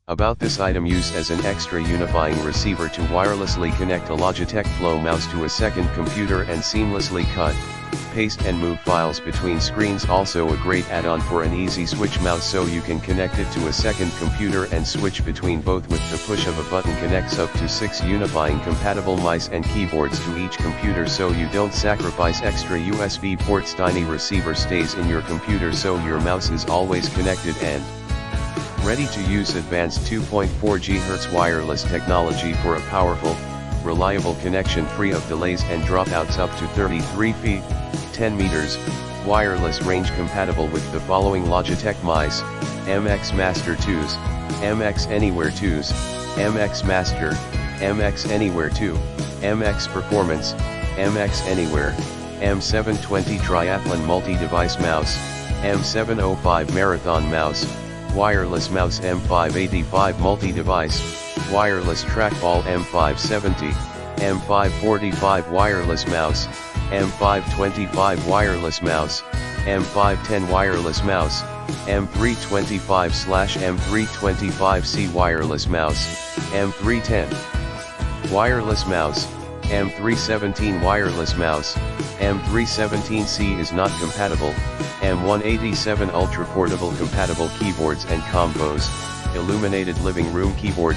About this item used as an extra unifying receiver to wirelessly connect a Logitech Flow mouse to a second computer and seamlessly cut, paste and move files between screens. Also a great add-on for an easy switch mouse, so you can connect it to a second computer and switch between both with the push of a button. Connects up to 6 Unifying compatible mice and keyboards to each computer, so you don't sacrifice extra USB ports. Tiny receiver stays in your computer, so your mouse is always connected and ready to use. Advanced 2.4 GHz wireless technology for a powerful, reliable connection free of delays and dropouts up to 33 feet, 10 meters, wireless range. Compatible with the following Logitech mice: MX Master 2s, MX Anywhere 2s, MX Master, MX Anywhere 2, MX Performance, MX Anywhere, M720 Triathlon Multi-Device Mouse, M705 Marathon Mouse, wireless mouse, M585 multi-device, wireless trackball, M570, M545 wireless mouse, M525 wireless mouse, M510 wireless mouse, M325/M325C wireless mouse, M310 wireless mouse, M317 wireless mouse, M317C is not compatible, M187 ultra portable. Compatible keyboards and combos: illuminated living room keyboard,